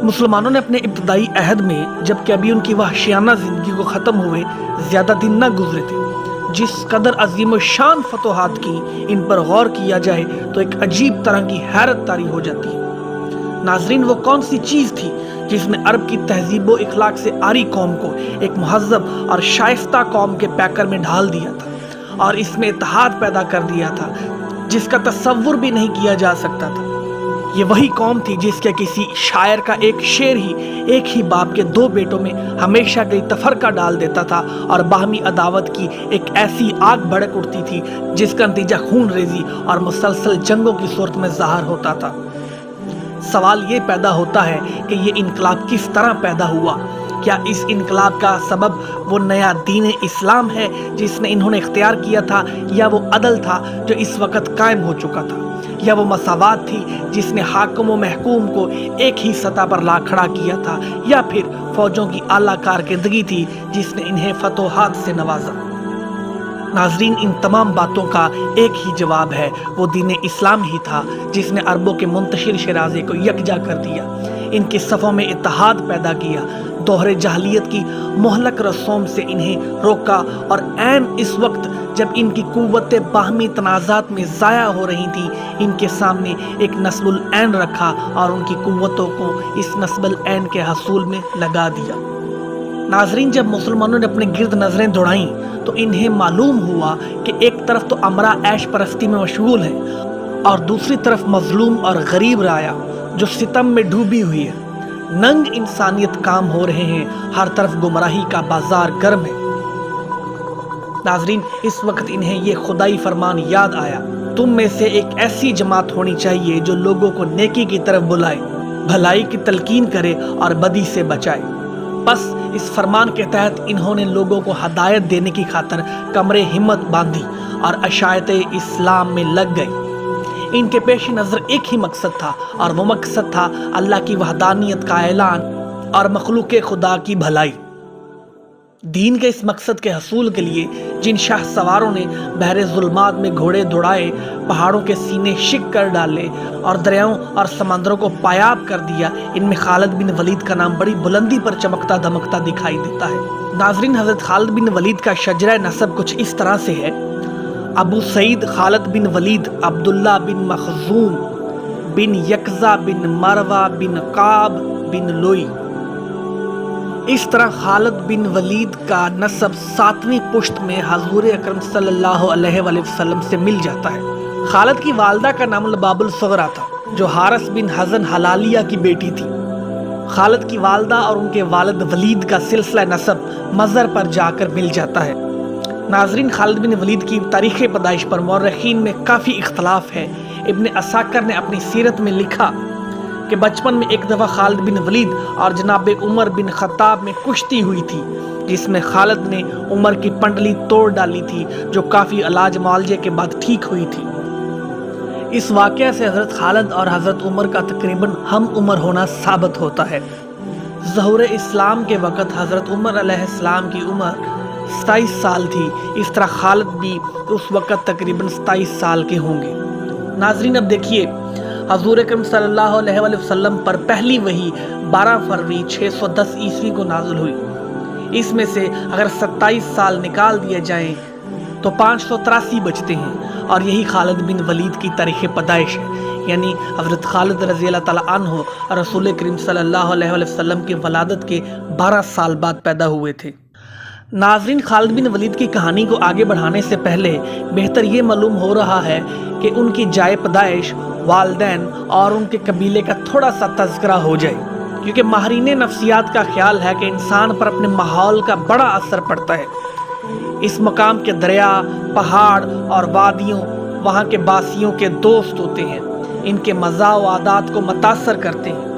مسلمانوں نے اپنے ابتدائی عہد میں جبکہ ابھی ان کی وحشیانہ زندگی کو ختم ہوئے زیادہ دن نہ گزرے تھے، جس قدر عظیم و شان فتوحات کی ان پر غور کیا جائے تو ایک عجیب طرح کی حیرت طاری ہو جاتی ہے۔ ناظرین، وہ کون سی چیز تھی جس نے عرب کی تہذیب و اخلاق سے عاری قوم کو ایک مہذب اور شائستہ قوم کے پیکر میں ڈھال دیا تھا اور اس میں اتحاد پیدا کر دیا تھا جس کا تصور بھی نہیں کیا جا سکتا تھا؟ یہ وہی قوم تھی جس کے کسی شاعر کا ایک شعر ہی ایک ہی باپ کے دو بیٹوں میں ہمیشہ کے لیے تفرقہ ڈال دیتا تھا اور باہمی عداوت کی ایک ایسی آگ بھڑک اٹھتی تھی جس کا نتیجہ خون ریزی اور مسلسل جنگوں کی صورت میں ظاہر ہوتا تھا۔ سوال یہ پیدا ہوتا ہے کہ یہ انقلاب کس طرح پیدا ہوا؟ کیا اس انقلاب کا سبب وہ نیا دین اسلام ہے جس نے انہوں نے اختیار کیا تھا، یا وہ عدل تھا جو اس وقت قائم ہو چکا تھا، یا وہ مساوات تھی جس نے حاکم و محکوم کو ایک ہی سطح پر لا کھڑا کیا تھا، یا پھر فوجوں کی اعلیٰ کارکردگی تھی جس نے انہیں فتوحات سے نوازا؟ ناظرین، ان تمام باتوں کا ایک ہی جواب ہے، وہ دین اسلام ہی تھا جس نے عربوں کے منتشر شرازے کو یکجا کر دیا، ان کے صفوں میں اتحاد پیدا کیا، دوہرے جاہلیت کی مہلک رسوم سے انہیں روکا، اور عین اس وقت جب ان کی قوتیں باہمی تنازعات میں ضائع ہو رہی تھیں، ان کے سامنے ایک نصب العین رکھا اور ان کی قوتوں کو اس نصب العین کے حصول میں لگا دیا۔ ناظرین، جب مسلمانوں نے اپنے گرد نظریں دوڑائیں تو انہیں معلوم ہوا کہ ایک طرف تو امرا عیش پرستی میں مشغول ہے اور دوسری طرف مظلوم اور غریب رعایا جو ستم میں ڈوبی ہوئی ہے۔ ننگ انسانیت کام ہو رہے ہیں، ہر طرف گمراہی کا بازار گرم ہے۔ ناظرین، اس وقت انہیں یہ خدائی فرمان یاد آیا، تم میں سے ایک ایسی جماعت ہونی چاہیے جو لوگوں کو نیکی کی طرف بلائے، بھلائی کی تلقین کرے اور بدی سے بچائے۔ بس اس فرمان کے تحت انہوں نے لوگوں کو ہدایت دینے کی خاطر کمر ہمت باندھی اور اشاعت اسلام میں لگ گئے۔ ان کے پیش نظر ایک ہی مقصد تھا، اور وہ مقصد تھا اللہ کی وحدانیت کا اعلان اور مخلوق خدا کی بھلائی۔ دین کے اس مقصد کے حصول کے لیے جن شاہ سواروں نے بحر ظلمات میں گھوڑے دوڑائے، پہاڑوں کے سینے شک کر ڈالے اور دریاؤں اور سمندروں کو پایاب کر دیا، ان میں خالد بن ولید کا نام بڑی بلندی پر چمکتا دمکتا دکھائی دیتا ہے۔ ناظرین، حضرت خالد بن ولید کا شجرہ نسب کچھ اس طرح سے ہے: ابو سعید خالد بن ولید عبداللہ بن مخزوم بن یکزا بن مروہ بن قاب بن لوئی۔ اس طرح خالد بن ولید کا نسب 7ویں پشت میں حضور اکرم صلی اللہ علیہ وآلہ وسلم سے مل جاتا ہے۔ خالد کی والدہ کا نام لباب الصغرا تھا جو حارث بن حزن حلالیہ کی بیٹی تھی۔ خالد کی والدہ اور ان کے والد ولید کا سلسلہ نسب مظہر پر جا کر مل جاتا ہے۔ ناظرین، خالد بن ولید کی تاریخ پیدائش پر مورخین میں کافی اختلاف ہے۔ ابن عساکر نے اپنی سیرت میں لکھا کہ بچپن میں ایک دفعہ خالد بن ولید اور جناب عمر بن خطاب میں کشتی ہوئی تھی جس میں خالد نے عمر کی پنڈلی توڑ ڈالی تھی جو کافی علاج معالجے کے بعد ٹھیک ہوئی تھی۔ اس واقعہ سے حضرت خالد اور حضرت عمر کا تقریباً ہم عمر ہونا ثابت ہوتا ہے۔ ظہور اسلام کے وقت حضرت عمر علیہ السلام کی عمر 27 سال تھی، اس طرح خالد بھی اس وقت تقریباً 27 سال کے ہوں گے۔ ناظرین، اب دیکھیے، حضور اکرم صلی اللہ علیہ وآلہ وسلم پر پہلی وحی 12 فروری 610 عیسوی کو نازل ہوئی۔ اس میں سے اگر 27 سال نکال دیے جائیں تو 583 بچتے ہیں، اور یہی خالد بن ولید کی تاریخ پیدائش ہے، یعنی حضرت خالد رضی اللہ تعالیٰ عنہ اور رسول کریم صلی اللہ علیہ وآلہ وسلم کی ولادت کے 12 سال بعد پیدا ہوئے تھے۔ ناظرین، خالد بن ولید کی کہانی کو آگے بڑھانے سے پہلے بہتر یہ معلوم ہو رہا ہے کہ ان کی جائے پیدائش، والدین اور ان کے قبیلے کا تھوڑا سا تذکرہ ہو جائے، کیونکہ ماہرین نفسیات کا خیال ہے کہ انسان پر اپنے ماحول کا بڑا اثر پڑتا ہے۔ اس مقام کے دریا، پہاڑ اور وادیوں وہاں کے باسیوں کے دوست ہوتے ہیں، ان کے مزاح و عادات کو متاثر کرتے ہیں۔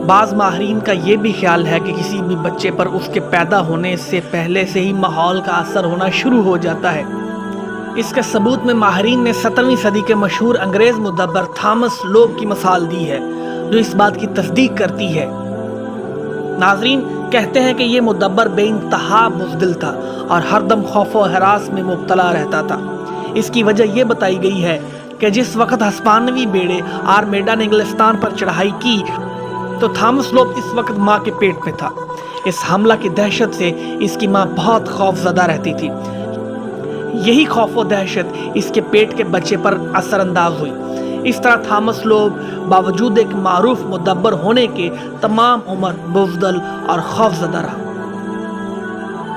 بعض ماہرین کا یہ بھی خیال ہے کہ کسی بھی بچے پر اس کے پیدا ہونے سے پہلے سے ہی ماحول کا اثر ہونا شروع ہو جاتا ہے۔ اس کے ثبوت میں ماہرین نے 17ویں صدی کے مشہور انگریز مدبر تھامس لوب کی مثال دی ہے، جو اس بات کی تصدیق کرتی ہے۔ ناظرین، کہتے ہیں کہ یہ مدبر بے انتہا بزدل تھا اور ہر دم خوف و ہراس میں مبتلا رہتا تھا۔ اس کی وجہ یہ بتائی گئی ہے کہ جس وقت ہسپانوی بیڑے آرمیڈا نے انگلستان پر چڑھائی کی تو تھامس لوپ اس وقت ماں کے پیٹ میں تھا۔ اس حملہ کی دہشت سے اس کی ماں بہت خوف زدہ رہتی تھی۔ یہی خوف و دہشت اس کے پیٹ کے بچے پر اثر انداز ہوئی۔ اس طرح تھامس لوب باوجود ایک معروف مدبر ہونے کے تمام عمر بزدل اور خوف زدہ رہا۔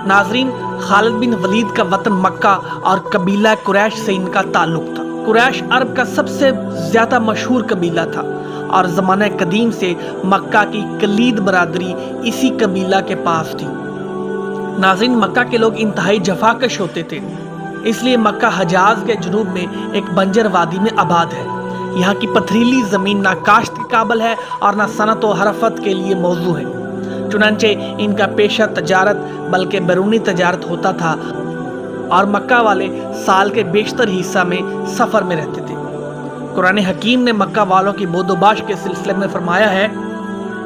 ناظرین، خالد بن ولید کا وطن مکہ اور قبیلہ قریش سے ان کا تعلق تھا۔ قریش عرب کا سب سے زیادہ مشہور قبیلہ تھا اور زمانہ قدیم سے مکہ کی کلید برادری اسی قبیلہ کے پاس تھی۔ ناظرین، مکہ کے لوگ انتہائی جفاکش ہوتے تھے، اس لیے مکہ حجاز کے جنوب میں ایک بنجر وادی میں آباد ہے۔ یہاں کی پتھریلی زمین نہ کاشت کے قابل ہے اور نہ صنعت و حرفت کے لیے موزوں ہے، چنانچہ ان کا پیشہ تجارت بلکہ بیرونی تجارت ہوتا تھا اور مکہ والے سال کے بیشتر حصہ میں سفر میں رہتے تھے۔ قرآن حکیم نے مکہ والوں کی بود و باش کے سلسلے میں فرمایا ہے،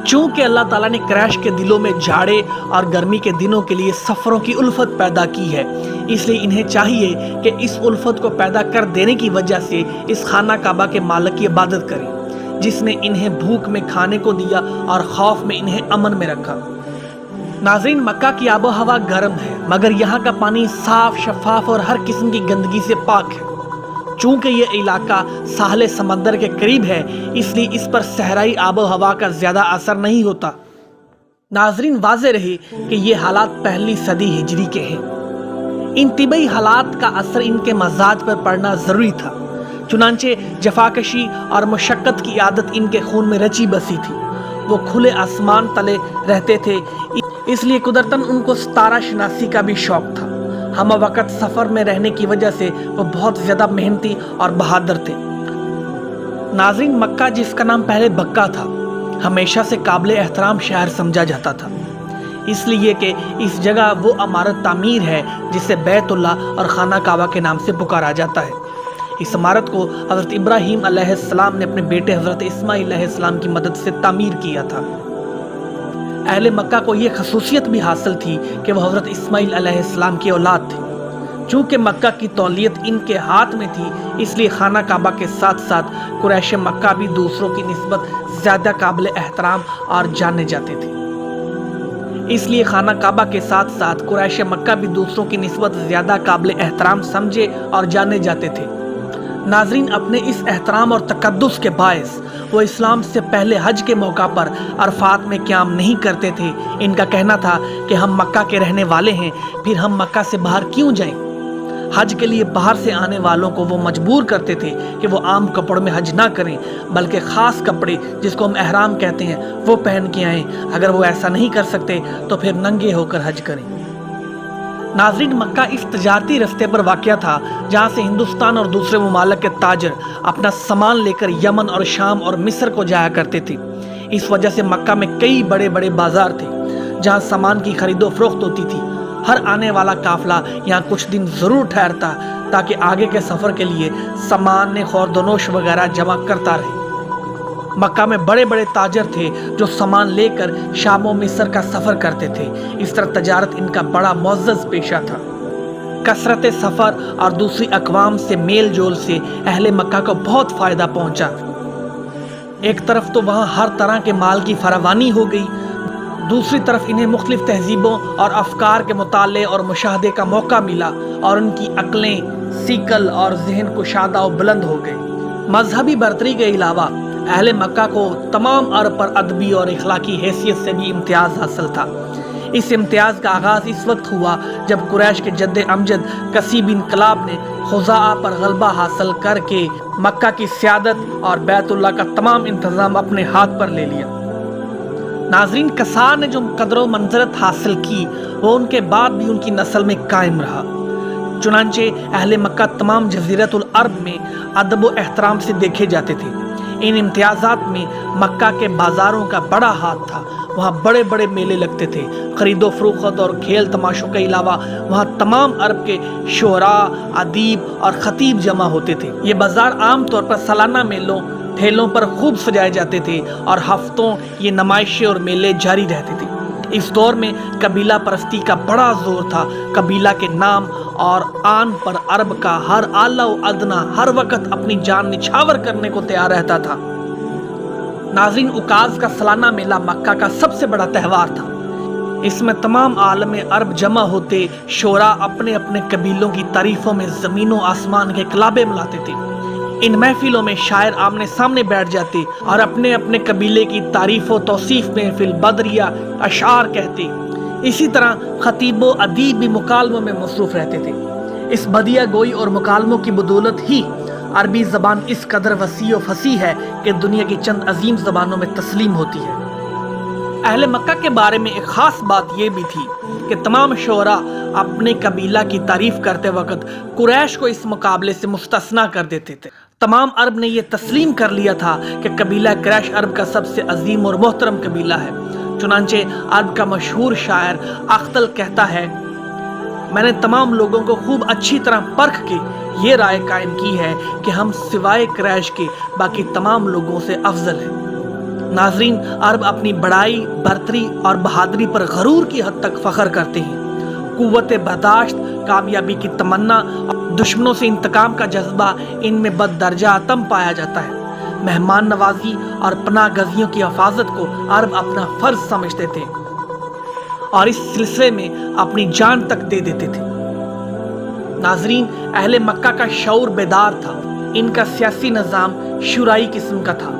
چونکہ اللہ تعالیٰ نے قریش کے دلوں میں جھاڑے اور گرمی کے دنوں کے لیے سفروں کی الفت پیدا کی ہے، اس لیے انہیں چاہیے کہ اس الفت کو پیدا کر دینے کی وجہ سے اس خانہ کعبہ کے مالک کی عبادت کریں، جس نے انہیں بھوک میں کھانے کو دیا اور خوف میں انہیں امن میں رکھا۔ ناظرین، مکہ کی آب و ہوا گرم ہے مگر یہاں کا پانی صاف، شفاف اور ہر قسم کی گندگی سے پاک ہے۔ چونکہ یہ علاقہ ساحل سمندر کے قریب ہے، اس لیے اس پر صحرائی آب و ہوا کا زیادہ اثر نہیں ہوتا۔ ناظرین، واضح رہے کہ یہ حالات پہلی صدی ہجری کے ہیں۔ ان طبعی حالات کا اثر ان کے مزاج پر پڑنا ضروری تھا، چنانچہ جفاکشی اور مشقت کی عادت ان کے خون میں رچی بسی تھی۔ وہ کھلے آسمان تلے رہتے تھے، اس لیے قدرتاً ان کو ستارہ شناسی کا بھی شوق تھا۔ ہم وقت سفر میں رہنے کی وجہ سے وہ بہت زیادہ محنتی اور بہادر تھے۔ ناظرین، مکہ جس کا نام پہلے بکہ تھا، ہمیشہ سے قابل احترام شہر سمجھا جاتا تھا، اس لیے کہ اس جگہ وہ عمارت تعمیر ہے جسے بیت اللہ اور خانہ کعبہ کے نام سے پکارا جاتا ہے۔ اس عمارت کو حضرت ابراہیم علیہ السلام نے اپنے بیٹے حضرت اسماعیل علیہ السلام کی مدد سے تعمیر کیا تھا۔ اہل مکہ کو یہ خصوصیت بھی حاصل تھی کہ وہ حضرت اسماعیل علیہ السلام کی اولاد تھی۔ چونکہ مکہ کی تولیت ان کے ہاتھ میں تھی، اس لیے خانہ کعبہ کے ساتھ ساتھ قریش مکہ بھی دوسروں کی نسبت زیادہ قابل احترام اور جانے جاتے تھے۔ اس لیے خانہ کعبہ کے ساتھ ساتھ قریش مکہ بھی دوسروں کی نسبت زیادہ قابل احترام سمجھے اور جانے جاتے تھے۔ ناظرین، اپنے اس احترام اور تقدس کے باعث وہ اسلام سے پہلے حج کے موقع پر عرفات میں قیام نہیں کرتے تھے۔ ان کا کہنا تھا کہ ہم مکہ کے رہنے والے ہیں، پھر ہم مکہ سے باہر کیوں جائیں؟ حج کے لیے باہر سے آنے والوں کو وہ مجبور کرتے تھے کہ وہ عام کپڑوں میں حج نہ کریں، بلکہ خاص کپڑے جس کو ہم احرام کہتے ہیں وہ پہن کے آئیں۔ اگر وہ ایسا نہیں کر سکتے تو پھر ننگے ہو کر حج کریں۔ ناظرین، مکہ اس تجارتی رستے پر واقع تھا جہاں سے ہندوستان اور دوسرے ممالک کے تاجر اپنا سامان لے کر یمن اور شام اور مصر کو جایا کرتے تھے۔ اس وجہ سے مکہ میں کئی بڑے بڑے بازار تھے جہاں سامان کی خرید و فروخت ہوتی تھی۔ ہر آنے والا قافلہ یہاں کچھ دن ضرور ٹھہرتا تاکہ آگے کے سفر کے لیے سامان خورد و نوش وغیرہ جمع کرتا رہے۔ مکہ میں بڑے بڑے تاجر تھے جو سامان لے کر شام و مصر کا سفر کرتے تھے۔ اس طرح تجارت ان کا بڑا معزز پیشہ تھا۔ کثرت سفر اور دوسری اقوام سے میل جول سے اہل مکہ کو بہت فائدہ پہنچا۔ ایک طرف تو وہاں ہر طرح کے مال کی فراوانی ہو گئی، دوسری طرف انہیں مختلف تہذیبوں اور افکار کے مطالعے اور مشاہدے کا موقع ملا اور ان کی عقلیں سیکل اور ذہن کشادہ و بلند ہو گئے۔ مذہبی برتری کے علاوہ اہل مکہ کو تمام عرب پر ادبی اور اخلاقی حیثیت سے بھی امتیاز حاصل تھا۔ اس امتیاز کا آغاز اس وقت ہوا جب قریش کے جد امجد کسی بن کلاب نے خزاعہ پر غلبہ حاصل کر کے مکہ کی سیادت اور بیت اللہ کا تمام انتظام اپنے ہاتھ پر لے لیا۔ ناظرین، کسار نے جو قدر و منزلت حاصل کی وہ ان کے بعد بھی ان کی نسل میں قائم رہا۔ چنانچہ اہل مکہ تمام جزیرت العرب میں ادب و احترام سے دیکھے جاتے تھے۔ ان امتیازات میں مکہ کے بازاروں کا بڑا ہاتھ تھا۔ وہاں بڑے بڑے میلے لگتے تھے۔ خرید و فروخت اور کھیل تماشوں کے علاوہ وہاں تمام عرب کے شعراء، ادیب اور خطیب جمع ہوتے تھے۔ یہ بازار عام طور پر سالانہ میلوں ٹھیلوں پر خوب سجائے جاتے تھے اور ہفتوں یہ نمائشیں اور میلے جاری رہتے تھے۔ इस दौर में कबीला परस्ती का बड़ा जोर था। कबीला के नाम और आन पर अरब का हर आला व अदना हर वक्त अपनी जान निछावर करने को तैयार रहता था। नाज़रीन, उकाज का सालाना मेला मक्का का सबसे बड़ा त्यौहार था। इसमें तमाम आलम अरब जमा होते, शोरा अपने अपने कबीलों की तारीफों में ज़मीनों आसमान के कलाबे मिलाते थे। इन महफिलों में शायर आमने सामने बैठ जाते और अपने अपने कबीले की तारीफ व तौसीफ में फिल बदरिया अशार कहते। इसी तरह खतीबो अदीब भी मुकालमों में मसरूफ़ रहते थे। इस बदिया गोई और मुकालमों की बदौलत ही अरबी ज़बान इस कदर वसी व फसी है कि दुनिया की चंद अजीम ज़बानों में तस्लीम होती है। अहले मक्का के बारे में एक ख़ास बात यह भी थी कि तमाम शोरा अपने कबीला की तारीफ करते वक्त कुरैश को इस मुकाबले से मुस्तस्ना कर देते थे। तमाम अरब ने यह तस्लीम कर लिया था कि कबीला कुरैश अरब का सबसे अजीम और मोहतरम कबीला है। चुनांचे अरब का मशहूर शायर अख्तल कहता है, मैंने तमाम लोगों को खूब अच्छी तरह परख के ये राय कायम की है कि हम सिवाय कुरैश के बाकी तमाम लोगों से अफजल हैं। नाजरीन, अरब अपनी बड़ाई, बर्तरी और बहादुरी पर गरूर की हद तक फख्र करते हैं। कुव्वत बर्दाश्त, कामयाबी की तमन्ना, दुश्मनों से इंतकाम का जज्बा इनमें बददर्जा आतम पाया जाता है। मेहमान नवाजी और पनाह गजियों की हिफाजत को अरब अपना फर्ज समझते थे और इस सिलसिले में अपनी जान तक दे देते थे। नाजरीन, अहले मक्का का शऊर बेदार था। इनका सियासी निज़ाम शुराई किस्म का था।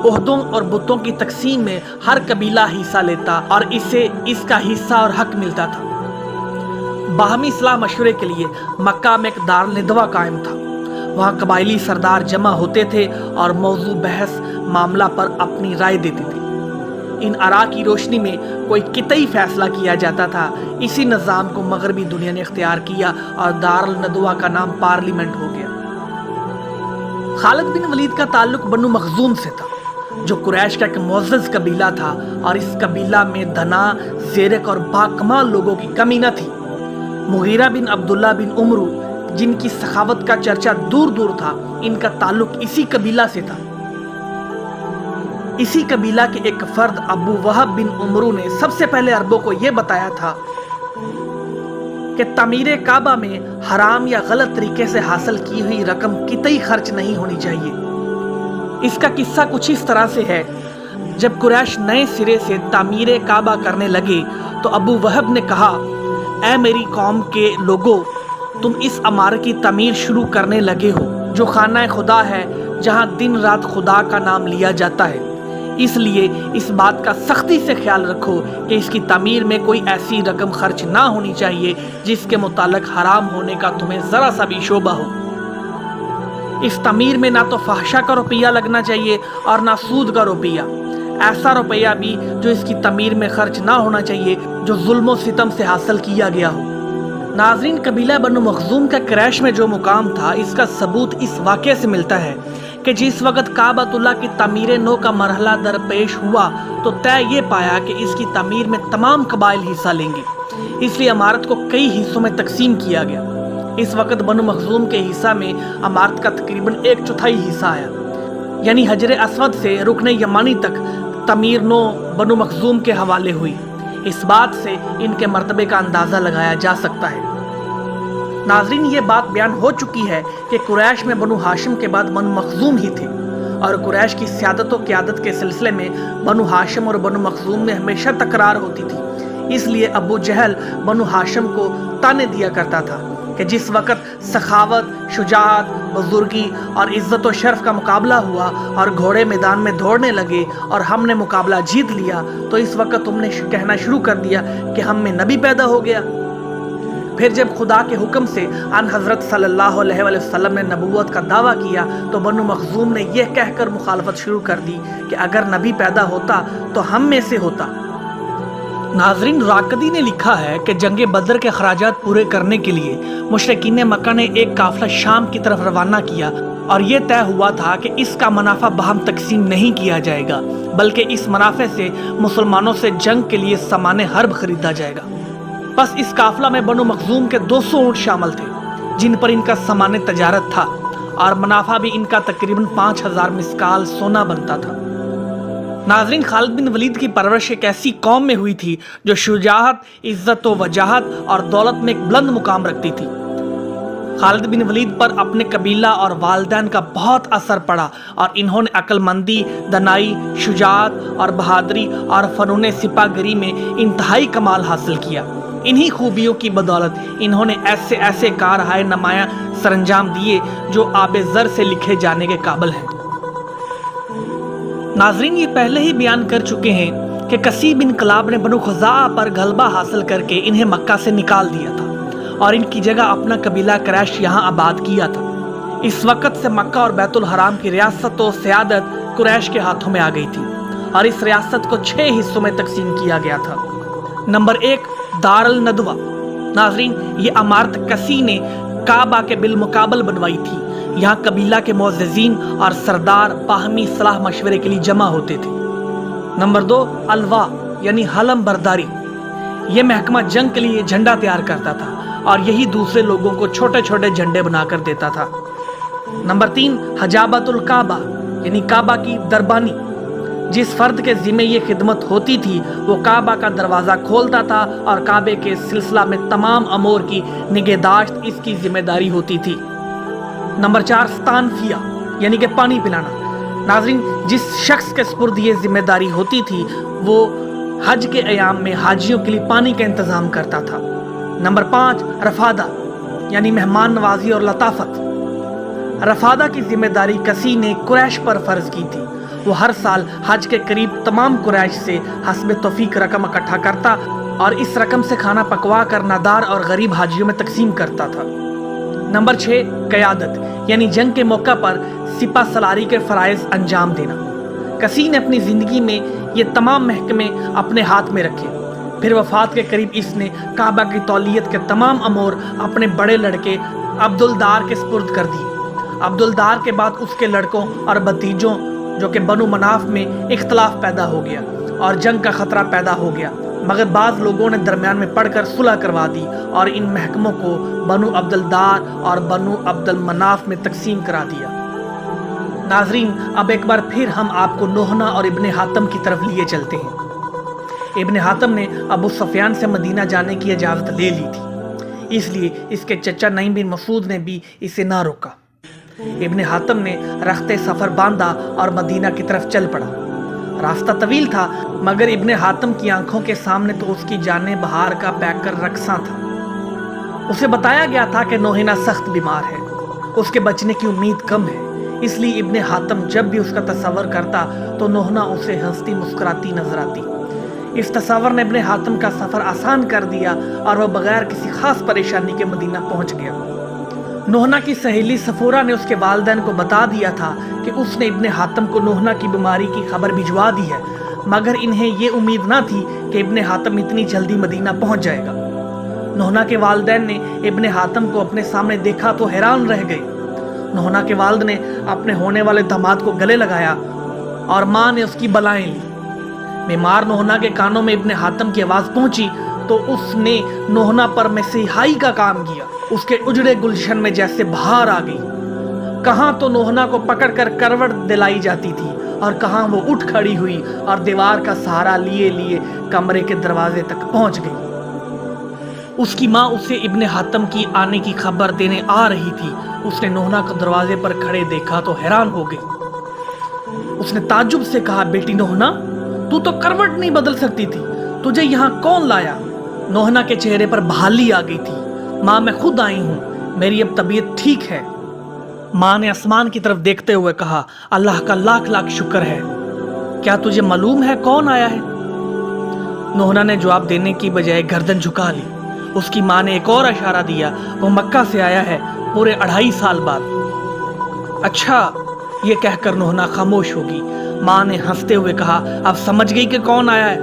ओहदों और बुतों की तकसीम में हर कबीला हिस्सा लेता और इसे इसका हिस्सा और हक मिलता था। बाहमी सलाह मशवरे के लिए मक्का में एक दारुल नदवा कायम था। वहाँ कबायली सरदार जमा होते थे और मौजू बहस मामला पर अपनी राय देते थे। इन आरा की रोशनी में कोई कितई फैसला किया जाता था। इसी निज़ाम को मगरबी दुनिया ने इख्तियार किया और दारुल नदवा का नाम पार्लियामेंट हो गया। खालिद बिन वलीद का ताल्लुक बनु मखजूम से था, जो कुरैश का एक मुअज़्ज़ज़ कबीला था और इस कबीला में धना, ज़ेरक और बाकमाल लोगों की कमी न थी। मुगीरा बिन अब्दुल्ला बिन उमरू, जिनकी सखावत का चर्चा दूर दूर था, इनका ताल्लुक इसी कबीला से था। इसी कबीला के एक फर्द अबू वहब बिन उमरू ने सबसे पहले अरबों को यह बताया था कि तमीरे काबा में हराम या गलत तरीके से हासिल की हुई रकम कितई खर्च नहीं होनी चाहिए। इसका किस्सा कुछ इस तरह से है, जब कुरैश नए सिरे से तामीरे काबा करने लगे तो अबू वहब ने कहा, ऐ मेरी कौम के लोगों, तुम इस इमारत की तमीर शुरू करने लगे हो जो खाना खुदा है, जहाँ दिन रात खुदा का नाम लिया जाता है। इसलिए इस बात का सख्ती से ख्याल रखो कि इसकी तमीर में कोई ऐसी रकम खर्च ना होनी चाहिए जिसके मुतालिक हराम होने का तुम्हें ज़रा सा भी शोबा हो। इस तमीर में ना तो फहशा का रुपया लगना चाहिए और ना सूद का रुपया, ऐसा रुपया भी जो इसकी तमीर में खर्च ना होना चाहिए जो जुल्म सितम से हासिल किया गया हो। नाज़रीन, कबीला बनु मखजूम का कुरैश में जो मुकाम था, इसका सबूत इस वाक़े से मिलता है कि जिस वक़्त काबतुल्लाह की तमीर नो का मरहला दरपेश हुआ तो तय ये पाया कि इसकी तमीर में तमाम कबाइल हिस्सा लेंगे। इसलिए इमारत को कई हिस्सों में तकसीम किया गया। इस वक़्त बनु मखजूम के हिस्सा में इमारत का तकरीबन 1/4 हिस्सा आया, यानी हजर अस्वद से रुकने यमानी तक तमीर नो बनु मखजूम के हवाले हुई। इस बात से इनके मर्तबे का अंदाज़ा लगाया जा सकता है। नाजरीन, ये बात बयान हो चुकी है कि कुरैश में बनु हाशिम के बाद बनु मखजूम ही थे और कुरैश की सियादत व क़ियादत के सिलसिले में बनु हाशिम और बनु मखजूम में हमेशा तकरार होती थी। इसलिए अबू जहल बनु हाशिम को ताने दिया करता था कि जिस वक़्त सखावत, शुजाअत, बुजुर्गी और इज़्ज़त व शर्फ का मुकाबला हुआ और घोड़े मैदान में दौड़ने लगे और हमने मुकाबला जीत लिया, तो इस वक़्त तुमने कहना शुरू कर दिया कि हम में नबी पैदा हो गया। फिर जब खुदा के हुक्म से अन हज़रत सल्लल्लाहु अलैहि वसल्लम ने नबूवत का दावा किया तो बनु मखजूम ने यह कहकर मुखालफत शुरू कर दी कि अगर नबी पैदा होता तो हम में से होता। नाजरीन, राकदी ने लिखा है कि जंग बदर के खराजात पूरे करने के लिए मुशरिकीन मक्का ने एक काफिला शाम की तरफ रवाना किया और ये तय हुआ था कि इसका मुनाफा बाहम तकसीम नहीं किया जाएगा, बल्कि इस मुनाफे से मुसलमानों से जंग के लिए सामान हर्ब खरीदा जाएगा। बस इस काफिला में बनु मखजूम के 200 ऊँट शामिल थे, जिन पर इनका सामान तजारत था और मुनाफा भी इनका तकरीबन 5000 मिस्काल सोना बनता था। नाजरीन, खालिद बिन वलीद की परवरिश एक ऐसी कौम में हुई थी जो शुजाअत, इज्जत व वजाहत और दौलत में एक बुलंद मुकाम रखती थी। खालिद बिन वलीद पर अपने कबीला और वालिदैन का बहुत असर पड़ा और इन्होंने अक्लमंदी, दनाई, शुजाअत और बहादुरी और फ़नून सिपाहगिरी में इंतहाई कमाल हासिल किया। इन्हीं खूबियों की बदौलत इन्होंने ऐसे ऐसे कारहाय नुमायां सरंजाम दिए जो आबे ज़र से लिखे जाने के काबिल हैं। नाजरीन, ये पहले ही बयान कर चुके हैं कि कसी बिन कलाब ने बनु खुज़ाआ पर गलबा हासिल करके इन्हें मक्का से निकाल दिया था और इनकी जगह अपना कबीला कुरैश यहाँ आबाद किया था। इस वक्त से मक्का और बैतुल हराम की रियासत और सियादत कुरैश के हाथों में आ गई थी और इस रियासत को 6 हिस्सों में तकसीम किया गया था। नंबर 1, दारुल नदवा। नाजरीन, ये इमारत कसी ने काबा के बिलमुकाबल बनवाई थी। यहाँ कबीला के मुअज़्ज़िज़ीन और सरदार बाहमी सलाह मशवरे के लिए जमा होते थे। नंबर 2, अलवा यानी हलम बरदारी। ये महकमा जंग के लिए झंडा तैयार करता था और यही दूसरे लोगों को छोटे छोटे झंडे बनाकर देता था। नंबर 3, हजाबतुल काबा यानी काबा की दरबानी। जिस फर्द के ज़िम्मे ये खिदमत होती थी वो काबा का दरवाज़ा खोलता था और काबे के सिलसिला में तमाम अमूर की निगहदाश्त इसकी जिम्मेदारी होती थी। नंबर 4, स्तानफिया यानी कि पानी पिलाना। नाज़रीन, जिस शख्स के सुपुर्द ये जिम्मेदारी होती थी वो हज के अयाम में हाजियों के लिए पानी का इंतज़ाम करता था। नंबर 5, रफादा यानी मेहमान नवाजी और लताफत। रफादा की जिम्मेदारी कसी ने कुरैश पर फ़र्ज की थी। वो हर साल हज के करीब तमाम कुरैश से हस्ब तौफीक रकम इकट्ठा करता और इस रकम से खाना पकवा कर नादार और गरीब हाजियों में तकसीम करता था। नंबर 6, क़यादत यानी जंग के मौका पर सिपा सलारी के फ़राइज़ अंजाम देना। कसी ने अपनी ज़िंदगी में ये तमाम महकमे अपने हाथ में रखे। फिर वफ़ात के करीब इसने काबा की तौलियत के तमाम अमूर अपने बड़े लड़के अब्दुलदार के सुपुर्द कर दिए। अब्दुलदार के बाद उसके लड़कों और भतीजों जो कि बनु मनाफ में इख्तलाफ पैदा हो गया और जंग का ख़तरा पैदा हो गया, मगर बाज़ लोगों ने दरमियान में पढ़कर सुलह करवा दी और इन महकमों को बनु अब्दुलदार और बनु अब्दुल मनाफ में तकसीम करा दिया। नाजरीन, अब एक बार फिर हम आपको नोहना और इब्ने हातम की तरफ लिए चलते हैं। इब्ने हातम ने अबू सुफियान से मदीना जाने की इजाज़त ले ली थी, इसलिए इसके चचा नईम बिन मसूद ने भी इसे ना रोका। इब्ने हातम ने रख्ते सफ़र बांधा और मदीना की तरफ चल पड़ा। रास्ता तवील था मगर इब्ने हातम की आंखों के सामने तो उसकी जाने बहार का पैकर रक्सा था। उसे बताया गया था कि नोहिना सख्त बीमार है, उसके बचने की उम्मीद कम है। इसलिए इब्ने हातम जब भी उसका तस्वर करता तो नोहना उसे हंसती मुस्कुराती नजर आती। इस तस्वर ने इब्ने हातम का सफ़र आसान कर दिया और वह बगैर किसी खास परेशानी के मदीना पहुंच गया। नोहना की सहेली सफूरा ने उसके वालिदैन को बता दिया था कि उसने इब्ने हातम को नोहना की बीमारी की खबर भिजवा दी है, मगर इन्हें ये उम्मीद ना थी कि इब्ने हातम इतनी जल्दी मदीना पहुंच जाएगा। नोहना के वालिदैन ने इब्ने हातम को अपने सामने देखा तो हैरान रह गए। नोहना के वालिद ने अपने होने वाले दामाद को गले लगाया और माँ ने उसकी बलाएं ली। बीमार नोहना के कानों में इब्ने हातम की आवाज़ पहुंची तो उसने नोहना पर मसीहाई का काम किया। उसके उजड़े गुलशन में जैसे बहार आ गई। कहाँ तो नोहना को पकड़कर करवट दिलाई जाती थी और कहाँ वो उठ खड़ी हुई और दीवार का सहारा लिए लिए कमरे के दरवाजे तक पहुंच गई। उसकी माँ उसे इब्ने हातम की आने की खबर देने आ रही थी। उसने नोहना को दरवाजे पर खड़े देखा तो हैरान हो गई। उसने ताज्जुब से कहा, बेटी नोहना, तू तो करवट नहीं बदल सकती थी, तुझे यहाँ कौन लाया? नोहना के चेहरे पर बहाली आ गई थी। माँ, मैं खुद आई हूँ, मेरी अब तबीयत ठीक है। माँ ने आसमान की तरफ देखते हुए कहा, अल्लाह का लाख लाख शुक्र है। क्या तुझे मालूम है कौन आया है? नोहना ने जवाब देने की बजाय गर्दन झुका ली। उसकी माँ ने एक और इशारा दिया, वो मक्का से आया है, पूरे 2.5 साल बाद। अच्छा, ये कहकर नोहना खामोश होगी। माँ ने हंसते हुए कहा, अब समझ गई कि कौन आया है?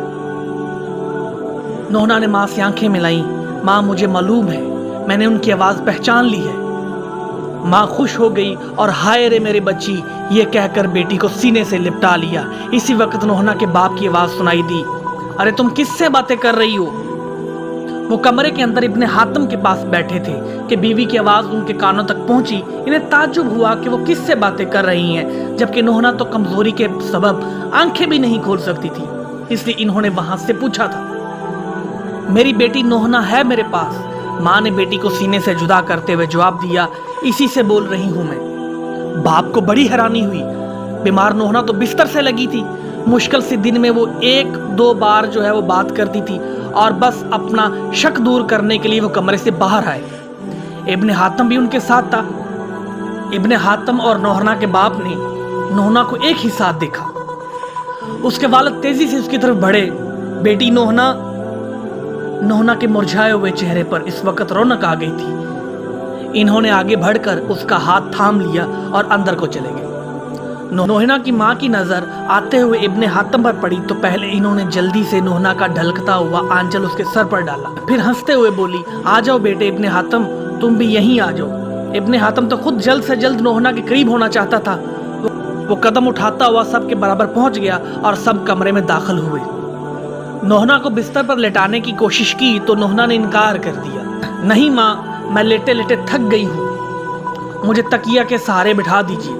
नोहना ने माँ से आंखें मिलाई। माँ, मुझे मालूम है, मैंने उनकी आवाज़ पहचान ली है। माँ खुश हो गई और हाय रे मेरी बच्ची, ये कहकर बेटी को सीने से लिपटा लिया। इसी वक्त नोहना के बाप की आवाज़ सुनाई दी, अरे तुम किससे बातें कर रही हो? वो कमरे के अंदर इब्ने हातिम के पास बैठे थे कि बीवी की आवाज उनके कानों तक पहुंची। इन्हें ताज्जुब हुआ कि वो किससे बातें कर रही हैं, जबकि नोहना तो कमजोरी के सबब आंखें भी नहीं खोल सकती थी। इसलिए इन्होंने वहां से पूछा था, मेरी बेटी नोहना है मेरे पास। माँ ने बेटी को सीने से जुदा करते हुए जवाब दिया, इसी से बोल रही हूं मैं। बाप को बड़ी हैरानी हुई। बीमार नोहना तो बिस्तर से लगी थी। मुश्किल से दिन में वो 1-2 बार जो है वो बात करती थी और बस अपना शक दूर करने के लिए वो कमरे से बाहर आए। इब्ने हातिम भी उनके साथ था। इब्ने हातिम और नोहना के बाप ने नोहना को एक ही साथ देखा। उसके वालिद तेजी से उसकी तरफ बढ़े। बेटी नोहना के मुरझाए हुए चेहरे पर इस वक्त रौनक आ गई थी। इन्होंने आगे बढ़कर उसका हाथ थाम लिया और अंदर को चले गए। नोहना की माँ की नजर आते हुए इब्ने हातिम पर पड़ी तो पहले इन्होंने जल्दी से नोहना का ढलकता हुआ आंचल उसके सर पर डाला। फिर हंसते हुए बोली, आ जाओ बेटे इब्ने हातिम, तुम भी यहीं आ जाओ। इब्ने हातिम तो खुद जल्द से जल्द नोहना के करीब होना चाहता था। वो कदम उठाता हुआ सबके बराबर पहुंच गया और सब कमरे में दाखिल हुए। नोहना को बिस्तर पर लेटाने की कोशिश की तो नोहना ने इनकार कर दिया। नहीं माँ, मैं लेटे लेटे थक गई हूँ, मुझे तकिया के सहारे बिठा दीजिए।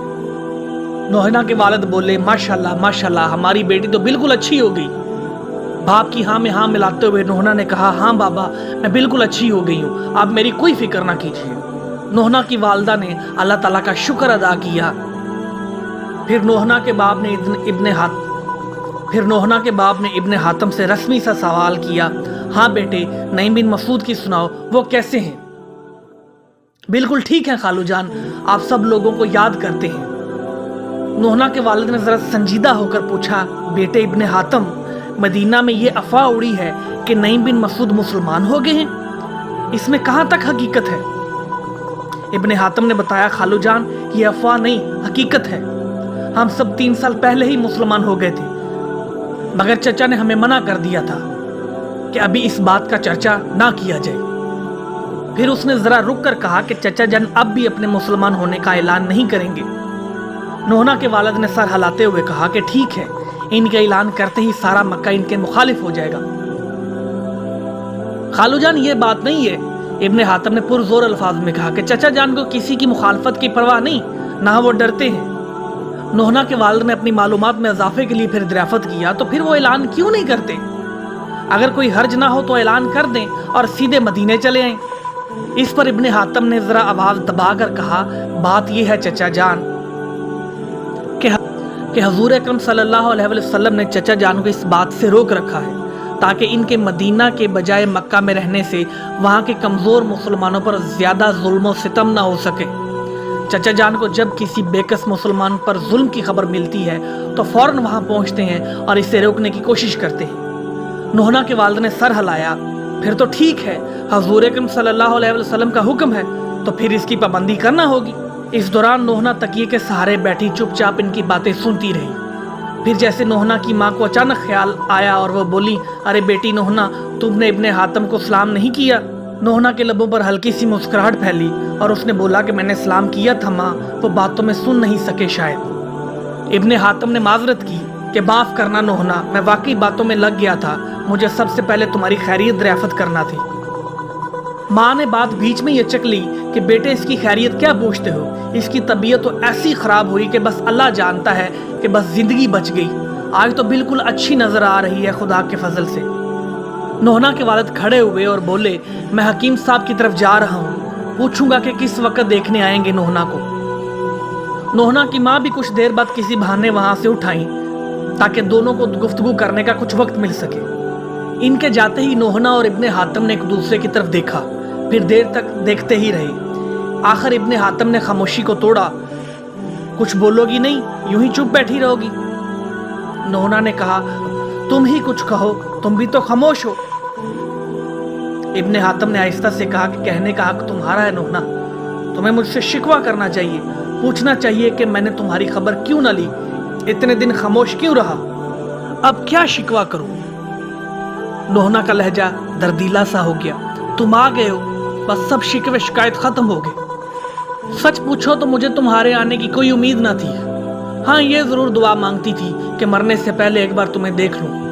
नोहना के वालिद बोले, माशाल्लाह माशाल्लाह, हमारी बेटी तो बिल्कुल अच्छी हो गई। बाप की हाँ में हाँ मिलाते हुए नोहना ने कहा, हाँ बाबा, मैं बिल्कुल अच्छी हो गई हूँ, आप मेरी कोई फिक्र ना कीजिए। नोहना की वालदा ने अल्लाह ताला का शुक्र अदा किया। फिर नोहना के बाप ने इब्ने हातिम से रस्मी सा सवाल किया, हाँ बेटे, नईम बिन मसूद की सुनाओ, वो कैसे हैं? बिल्कुल ठीक है खालू जान, आप सब लोगों को याद करते हैं। नोहना के वालिद ने जरा संजीदा होकर पूछा, बेटे इब्ने हातिम, मदीना में ये अफवाह उड़ी है कि नईम बिन मसूद मुसलमान हो गए हैं, इसमें कहाँ तक हकीकत है? इब्ने हातिम ने बताया, खालू जान, ये अफवाह नहीं हकीकत है। हम सब 3 साल पहले ही मुसलमान हो गए थे, मगर चचा ने हमें मना कर दिया था कि अभी इस बात का चर्चा ना किया जाए। फिर उसने जरा रुक कर कहा कि चचा जान अब भी अपने मुसलमान होने का ऐलान नहीं करेंगे। नोहना के वालिद ने सर हिलाते हुए कहा कि ठीक है, इनका ऐलान करते ही सारा मक्का इनके मुखालिफ हो जाएगा। खालू जान, ये बात नहीं है, इब्ने हातिम ने पुरजोर अल्फाज में कहा कि चचा जान को किसी की मुखालफत की परवाह नहीं, ना वो डरते हैं। नोहना के वालिद ने अपनी मालूमात में इजाफे के लिए फिर दरियाफत किया, तो फिर वो ऐलान क्यों नहीं करते? अगर कोई हर्ज ना हो तो ऐलान कर दें और सीधे मदीने चले आएं। इस पर इब्ने हातिम ने जरा आवाज दबाकर कहा, बात यह है चचा जान कि हजूर अकरम सल्लल्लाहु अलैहि वसल्लम ने चचा जान को इस बात से रोक रखा है ताकि इनके मदीना के बजाय मक्का में रहने से वहाँ के कमज़ोर मुसलमानों पर ज़्यादा जुल्म व सितम ना हो सके। चचा जान को जब किसी बेकस मुसलमान पर जुल्म की खबर मिलती है तो फ़ौरन वहाँ पहुँचते हैं और इसे रोकने की कोशिश करते हैं। नोहना के वालिद ने सर हिलाया, फिर तो ठीक है, हजूर अकरम सल्लल्लाहु अलैहि वसल्लम का हुक्म है तो फिर इसकी पाबंदी करना होगी। इस दौरान नोहना तकिए के सहारे बैठी चुपचाप इनकी बातें सुनती रही। फिर जैसे नोहना की माँ को अचानक ख्याल आया और वो बोली, अरे बेटी नोहना, तुमने इब्ने हातिम को सलाम नहीं किया? नोहना के लबों पर हल्की सी मुस्कुराहट फैली और उसने बोला कि मैंने सलाम किया था माँ, वो बातों में सुन नहीं सके शायद। इब्ने हातिम ने माजरत की कि माफ़ करना नोहना, मैं वाकई बातों में लग गया था, मुझे सबसे पहले तुम्हारी खैरियत दरियाफत करना थी। माँ ने बात बीच में ये चक ली कि बेटे इसकी खैरियत क्या पूछते हो, इसकी तबीयत तो ऐसी ख़राब हुई कि बस अल्लाह जानता है कि बस ज़िंदगी बच गई, आज तो बिल्कुल अच्छी नज़र आ रही है खुदा के फजल से। नोहना के वालिद खड़े हुए और बोले, मैं हकीम साहब की तरफ जा रहा हूँ, पूछूंगा कि किस वक्त देखने आएंगे नोहना को। नोहना की माँ भी कुछ देर बाद किसी बहाने वहाँ से उठाई ताकि दोनों को गुफ्तगू करने का कुछ वक्त मिल सके। इनके जाते ही नोहना और इब्ने हातिम ने एक दूसरे की तरफ देखा, फिर देर तक देखते ही रहे। आखिर इब्ने हातिम ने खामोशी को तोड़ा, कुछ बोलोगी नहीं, यूं ही चुप बैठी रहोगी? नोहना ने कहा, तुम ही कुछ कहो, तुम भी तो खामोश हो। इब्ने हातिम ने आहिस्ता से कहा कि कहने का हक तुम्हारा है नोहना, तुम्हें मुझसे शिकवा करना चाहिए, पूछना चाहिए कि मैंने तुम्हारी खबर क्यों न ली, इतने दिन खामोश क्यों रहा। अब क्या शिकवा करूं? नोहना का लहजा दर्दीला सा हो गया, तुम आ गए हो, बस सब शिकवे शिकायत खत्म हो गए। सच पूछो तो मुझे तुम्हारे आने की कोई उम्मीद ना थी। हाँ, ये जरूर दुआ मांगती थी कि मरने से पहले एक बार तुम्हें देख लूं।